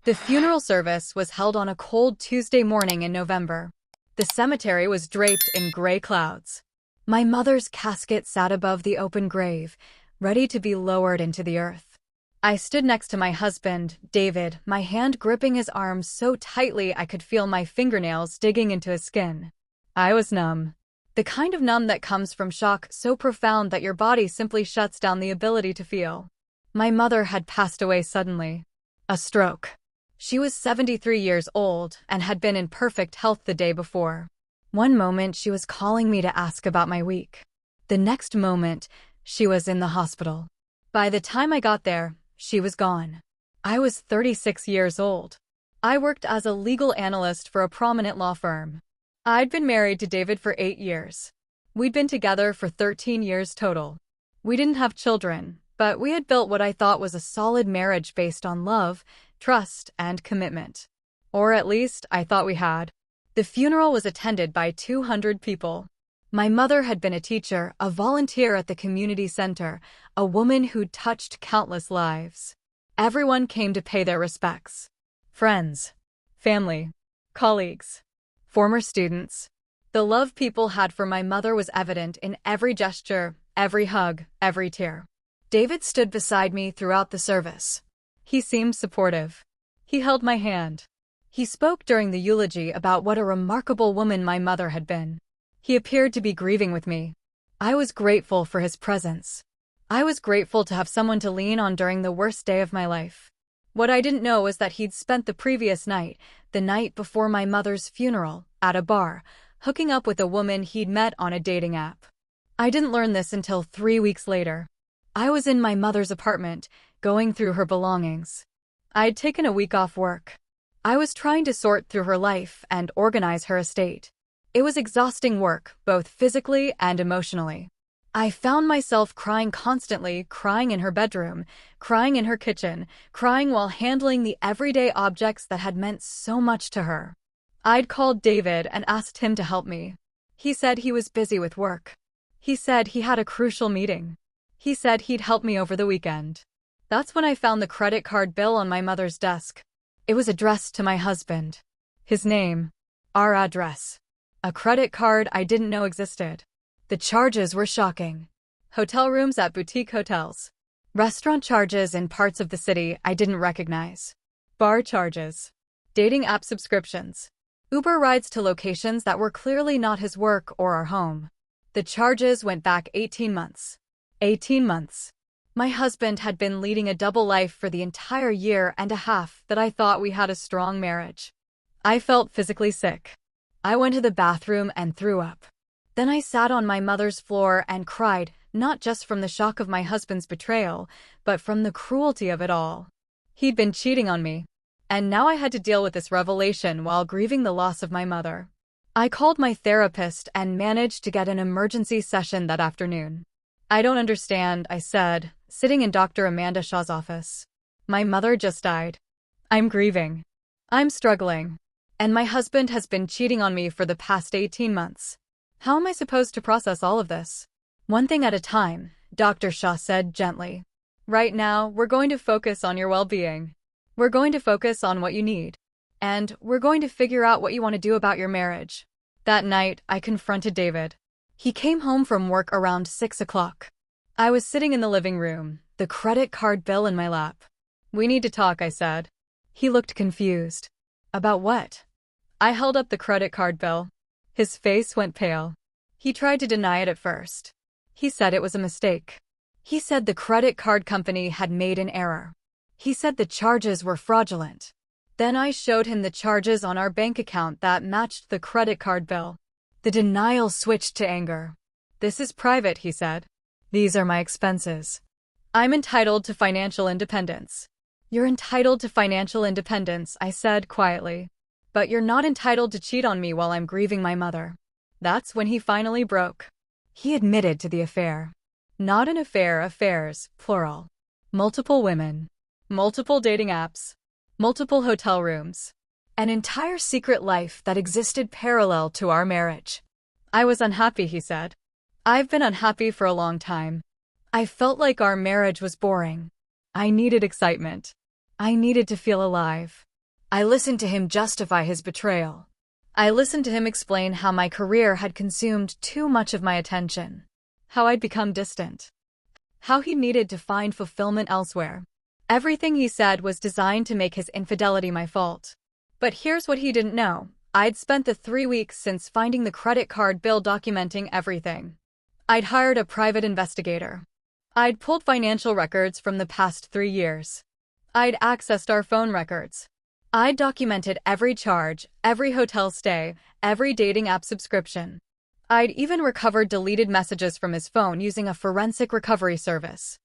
The funeral service was held on a cold Tuesday morning in November. The cemetery was draped in gray clouds. My mother's casket sat above the open grave, ready to be lowered into the earth. I stood next to my husband, David, my hand gripping his arm so tightly I could feel my fingernails digging into his skin. I was numb. The kind of numb that comes from shock so profound that your body simply shuts down the ability to feel. My mother had passed away suddenly. A stroke. She was 73 years old and had been in perfect health the day before. One moment she was calling me to ask about my week. The next moment, she was in the hospital. By the time I got there, she was gone. I was 36 years old. I worked as a legal analyst for a prominent law firm. I'd been married to David for 8 years. We'd been together for 13 years total. We didn't have children, but we had built what I thought was a solid marriage based on love, trust, and commitment. Or at least, I thought we had. The funeral was attended by 200 people. My mother had been a teacher, a volunteer at the community center, a woman who'd touched countless lives. Everyone came to pay their respects. Friends, family, colleagues, former students. The love people had for my mother was evident in every gesture, every hug, every tear. David stood beside me throughout the service. He seemed supportive. He held my hand. He spoke during the eulogy about what a remarkable woman my mother had been. He appeared to be grieving with me. I was grateful for his presence. I was grateful to have someone to lean on during the worst day of my life. What I didn't know was that he'd spent the previous night, the night before my mother's funeral, at a bar, hooking up with a woman he'd met on a dating app. I didn't learn this until 3 weeks later. I was in my mother's apartment, going through her belongings. I'd taken a week off work. I was trying to sort through her life and organize her estate. It was exhausting work, both physically and emotionally. I found myself crying constantly, crying in her bedroom, crying in her kitchen, crying while handling the everyday objects that had meant so much to her. I'd called David and asked him to help me. He said he was busy with work. He said he had a crucial meeting. He said he'd help me over the weekend. That's when I found the credit card bill on my mother's desk. It was addressed to my husband. His name. Our address. A credit card I didn't know existed. The charges were shocking. Hotel rooms at boutique hotels. Restaurant charges in parts of the city I didn't recognize. Bar charges. Dating app subscriptions. Uber rides to locations that were clearly not his work or our home. The charges went back 18 months. 18 months. My husband had been leading a double life for the entire year and a half that I thought we had a strong marriage. I felt physically sick. I went to the bathroom and threw up. Then I sat on my mother's floor and cried, not just from the shock of my husband's betrayal, but from the cruelty of it all. He'd been cheating on me. And now I had to deal with this revelation while grieving the loss of my mother. I called my therapist and managed to get an emergency session that afternoon. I don't understand, I said, sitting in Dr. Amanda Shaw's office. My mother just died. I'm grieving. I'm struggling. And my husband has been cheating on me for the past 18 months. How am I supposed to process all of this? One thing at a time, Dr. Shaw said gently. Right now, we're going to focus on your well-being. We're going to focus on what you need. And we're going to figure out what you want to do about your marriage. That night, I confronted David. He came home from work around 6 o'clock. I was sitting in the living room, the credit card bill in my lap. We need to talk, I said. He looked confused. About what? I held up the credit card bill. His face went pale. He tried to deny it at first. He said it was a mistake. He said the credit card company had made an error. He said the charges were fraudulent. Then I showed him the charges on our bank account that matched the credit card bill. The denial switched to anger. This is private, he said. These are my expenses. I'm entitled to financial independence. You're entitled to financial independence, I said quietly. But you're not entitled to cheat on me while I'm grieving my mother. That's when he finally broke. He admitted to the affair. Not an affair, affairs, plural. Multiple women. Multiple dating apps. Multiple hotel rooms. An entire secret life that existed parallel to our marriage. I was unhappy, he said. I've been unhappy for a long time. I felt like our marriage was boring. I needed excitement. I needed to feel alive. I listened to him justify his betrayal. I listened to him explain how my career had consumed too much of my attention, how I'd become distant, how he needed to find fulfillment elsewhere. Everything he said was designed to make his infidelity my fault. But here's what he didn't know. I'd spent the 3 weeks since finding the credit card bill documenting everything. I'd hired a private investigator. I'd pulled financial records from the past 3 years. I'd accessed our phone records. I'd documented every charge, every hotel stay, every dating app subscription. I'd even recovered deleted messages from his phone using a forensic recovery service.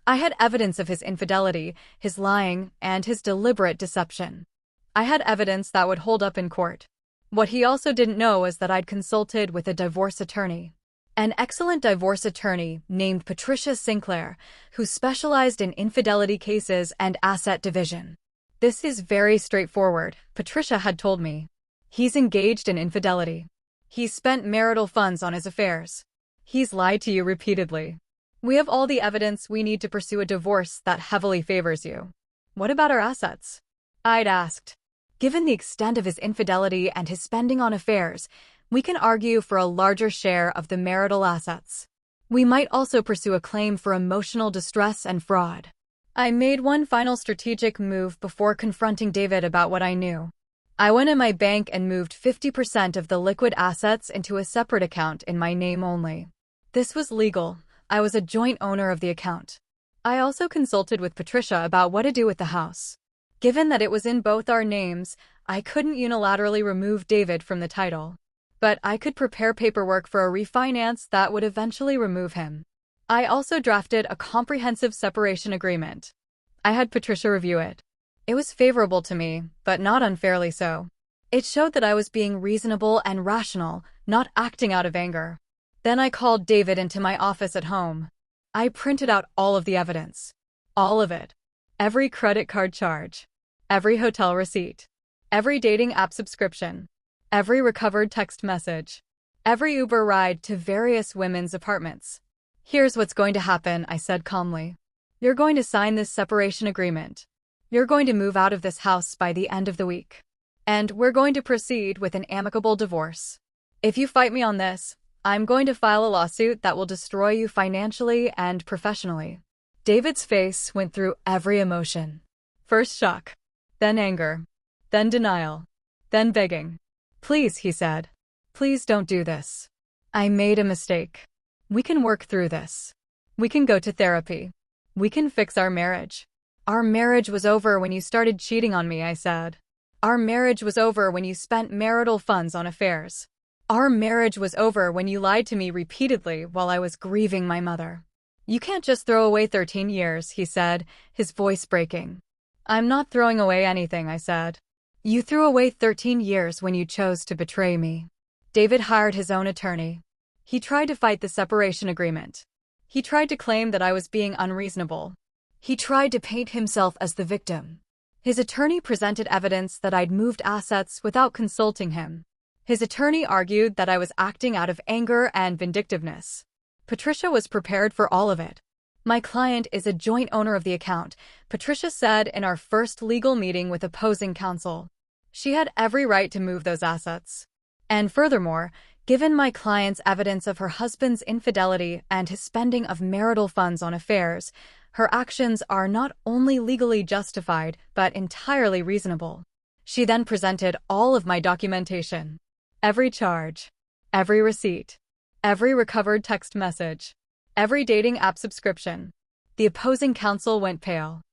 I had evidence of his infidelity, his lying, and his deliberate deception. I had evidence that would hold up in court. What he also didn't know was that I'd consulted with a divorce attorney. An excellent divorce attorney named Patricia Sinclair, who specialized in infidelity cases and asset division. This is very straightforward, Patricia had told me. He's engaged in infidelity. He's spent marital funds on his affairs. He's lied to you repeatedly. We have all the evidence we need to pursue a divorce that heavily favors you. What about our assets? I'd asked. Given the extent of his infidelity and his spending on affairs, we can argue for a larger share of the marital assets. We might also pursue a claim for emotional distress and fraud. I made one final strategic move before confronting David about what I knew. I went in my bank and moved 50% of the liquid assets into a separate account in my name only. This was legal. I was a joint owner of the account. I also consulted with Patricia about what to do with the house. Given that it was in both our names, I couldn't unilaterally remove David from the title. But I could prepare paperwork for a refinance that would eventually remove him. I also drafted a comprehensive separation agreement. I had Patricia review it. It was favorable to me, but not unfairly so. It showed that I was being reasonable and rational, not acting out of anger. Then I called David into my office at home. I printed out all of the evidence. All of it. Every credit card charge. Every hotel receipt. Every dating app subscription. Every recovered text message. Every Uber ride to various women's apartments. Here's what's going to happen, I said calmly. You're going to sign this separation agreement. You're going to move out of this house by the end of the week. And we're going to proceed with an amicable divorce. If you fight me on this, I'm going to file a lawsuit that will destroy you financially and professionally. David's face went through every emotion. First shock, then anger, then denial, then begging. Please, he said. Please don't do this. I made a mistake. We can work through this. We can go to therapy. We can fix our marriage. Our marriage was over when you started cheating on me, I said. Our marriage was over when you spent marital funds on affairs. Our marriage was over when you lied to me repeatedly while I was grieving my mother. You can't just throw away 13 years, he said, his voice breaking. I'm not throwing away anything, I said. You threw away 13 years when you chose to betray me. David hired his own attorney. He tried to fight the separation agreement. He tried to claim that I was being unreasonable. He tried to paint himself as the victim. His attorney presented evidence that I'd moved assets without consulting him. His attorney argued that I was acting out of anger and vindictiveness. Patricia was prepared for all of it. My client is a joint owner of the account, Patricia said in our first legal meeting with opposing counsel. She had every right to move those assets. And furthermore, given my client's evidence of her husband's infidelity and his spending of marital funds on affairs, her actions are not only legally justified, but entirely reasonable. She then presented all of my documentation. Every charge, every receipt, every recovered text message, every dating app subscription. The opposing counsel went pale.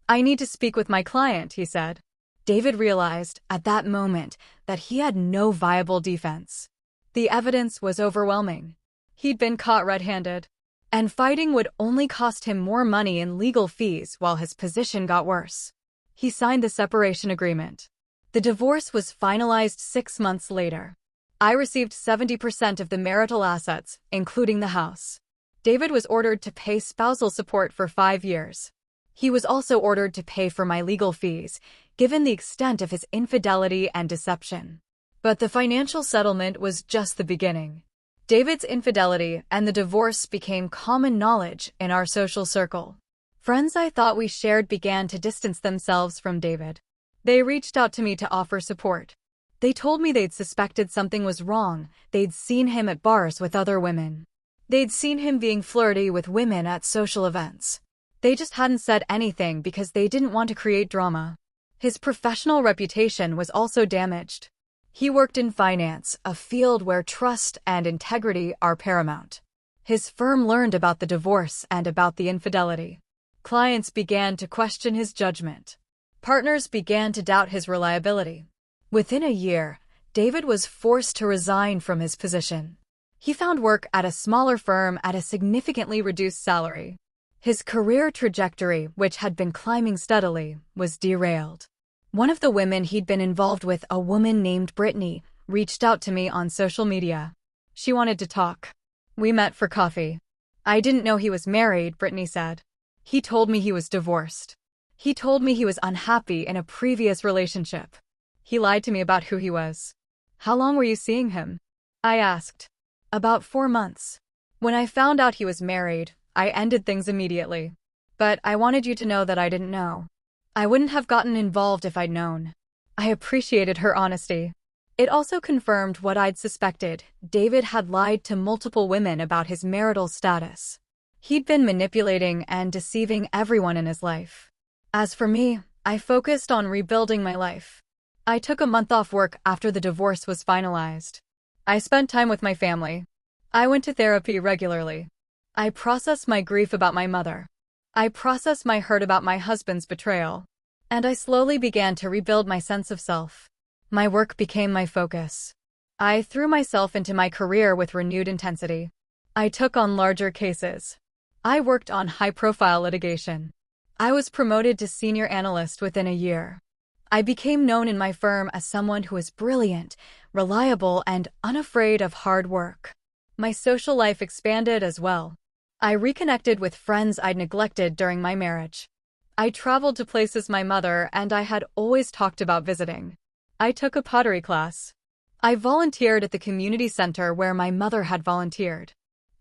I need to speak with my client, he said. David realized at that moment that he had no viable defense. The evidence was overwhelming. He'd been caught red-handed, and fighting would only cost him more money in legal fees while his position got worse. He signed the separation agreement. The divorce was finalized 6 months later. I received 70% of the marital assets, including the house. David was ordered to pay spousal support for 5 years. He was also ordered to pay for my legal fees, given the extent of his infidelity and deception. But the financial settlement was just the beginning. David's infidelity and the divorce became common knowledge in our social circle. Friends I thought we shared began to distance themselves from David. They reached out to me to offer support. They told me they'd suspected something was wrong. They'd seen him at bars with other women. They'd seen him being flirty with women at social events. They just hadn't said anything because they didn't want to create drama. His professional reputation was also damaged. He worked in finance, a field where trust and integrity are paramount. His firm learned about the divorce and about the infidelity. Clients began to question his judgment. Partners began to doubt his reliability. Within a year, David was forced to resign from his position. He found work at a smaller firm at a significantly reduced salary. His career trajectory, which had been climbing steadily, was derailed. One of the women he'd been involved with, a woman named Brittany, reached out to me on social media. She wanted to talk. We met for coffee. I didn't know he was married, Brittany said. He told me he was divorced. He told me he was unhappy in a previous relationship. He lied to me about who he was. How long were you seeing him? I asked. About 4 months. When I found out he was married, I ended things immediately. But I wanted you to know that I didn't know. I wouldn't have gotten involved if I'd known. I appreciated her honesty. It also confirmed what I'd suspected. David had lied to multiple women about his marital status. He'd been manipulating and deceiving everyone in his life. As for me, I focused on rebuilding my life. I took a month off work after the divorce was finalized. I spent time with my family. I went to therapy regularly. I processed my grief about my mother. I processed my hurt about my husband's betrayal. And I slowly began to rebuild my sense of self. My work became my focus. I threw myself into my career with renewed intensity. I took on larger cases. I worked on high-profile litigation. I was promoted to senior analyst within a year. I became known in my firm as someone who is brilliant, reliable, and unafraid of hard work. My social life expanded as well. I reconnected with friends I'd neglected during my marriage. I traveled to places my mother and I had always talked about visiting. I took a pottery class. I volunteered at the community center where my mother had volunteered.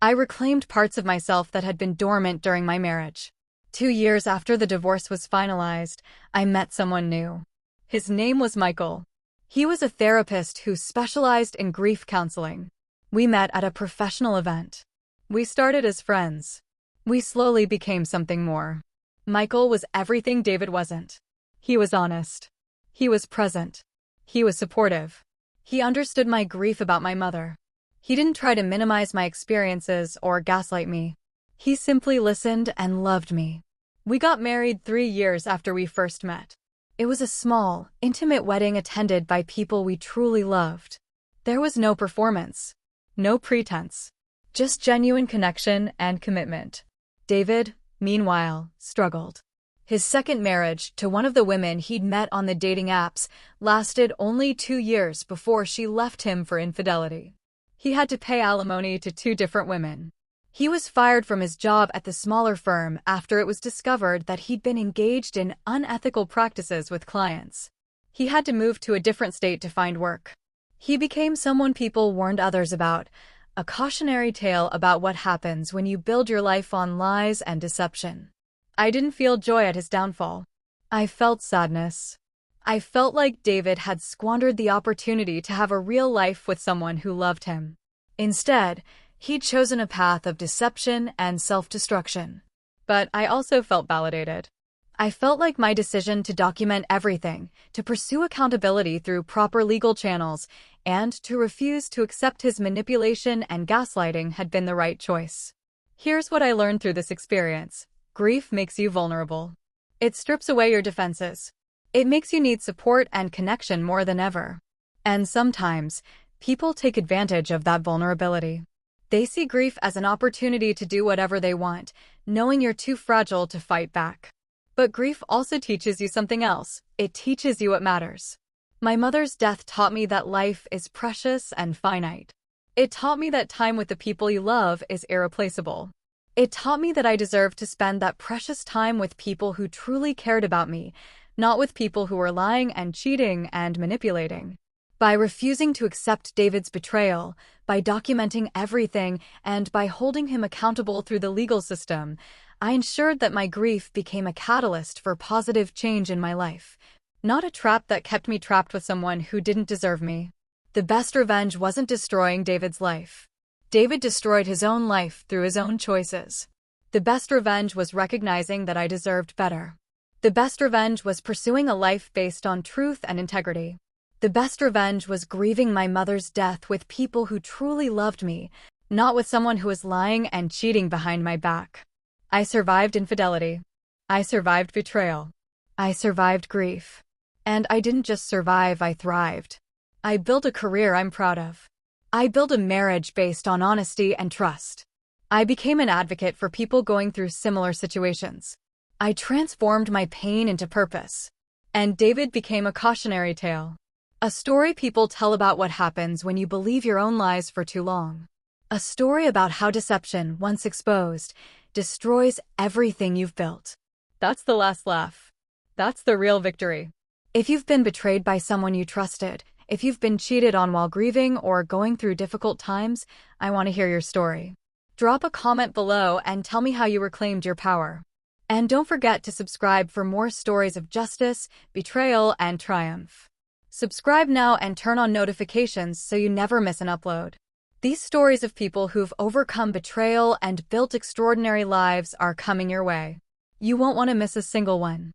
I reclaimed parts of myself that had been dormant during my marriage. 2 years after the divorce was finalized, I met someone new. His name was Michael. He was a therapist who specialized in grief counseling. We met at a professional event. We started as friends. We slowly became something more. Michael was everything David wasn't. He was honest. He was present. He was supportive. He understood my grief about my mother. He didn't try to minimize my experiences or gaslight me. He simply listened and loved me. We got married 3 years after we first met. It was a small, intimate wedding attended by people we truly loved. There was no performance, no pretense, just genuine connection and commitment. David, meanwhile, struggled. His second marriage to one of the women he'd met on the dating apps lasted only 2 years before she left him for infidelity. He had to pay alimony to 2 different women. He was fired from his job at the smaller firm after it was discovered that he'd been engaged in unethical practices with clients. He had to move to a different state to find work. He became someone people warned others about, a cautionary tale about what happens when you build your life on lies and deception. I didn't feel joy at his downfall. I felt sadness. I felt like David had squandered the opportunity to have a real life with someone who loved him. Instead, he'd chosen a path of deception and self-destruction. But I also felt validated. I felt like my decision to document everything, to pursue accountability through proper legal channels, and to refuse to accept his manipulation and gaslighting had been the right choice. Here's what I learned through this experience. Grief makes you vulnerable. It strips away your defenses. It makes you need support and connection more than ever. And sometimes, people take advantage of that vulnerability. They see grief as an opportunity to do whatever they want, knowing you're too fragile to fight back. But grief also teaches you something else. It teaches you what matters. My mother's death taught me that life is precious and finite. It taught me that time with the people you love is irreplaceable. It taught me that I deserve to spend that precious time with people who truly cared about me, not with people who were lying and cheating and manipulating. By refusing to accept David's betrayal, by documenting everything, and by holding him accountable through the legal system, I ensured that my grief became a catalyst for positive change in my life. not a trap that kept me trapped with someone who didn't deserve me. The best revenge wasn't destroying David's life. David destroyed his own life through his own choices. The best revenge was recognizing that I deserved better. The best revenge was pursuing a life based on truth and integrity. The best revenge was grieving my mother's death with people who truly loved me, not with someone who was lying and cheating behind my back. I survived infidelity. I survived betrayal. I survived grief. And I didn't just survive, I thrived. I built a career I'm proud of. I built a marriage based on honesty and trust. I became an advocate for people going through similar situations. I transformed my pain into purpose. And David became a cautionary tale. A story people tell about what happens when you believe your own lies for too long. A story about how deception, once exposed, destroys everything you've built. That's the last laugh. That's the real victory. If you've been betrayed by someone you trusted, if you've been cheated on while grieving or going through difficult times, I want to hear your story. Drop a comment below and tell me how you reclaimed your power. And don't forget to subscribe for more stories of justice, betrayal, and triumph. Subscribe now and turn on notifications so you never miss an upload. These stories of people who've overcome betrayal and built extraordinary lives are coming your way. You won't want to miss a single one.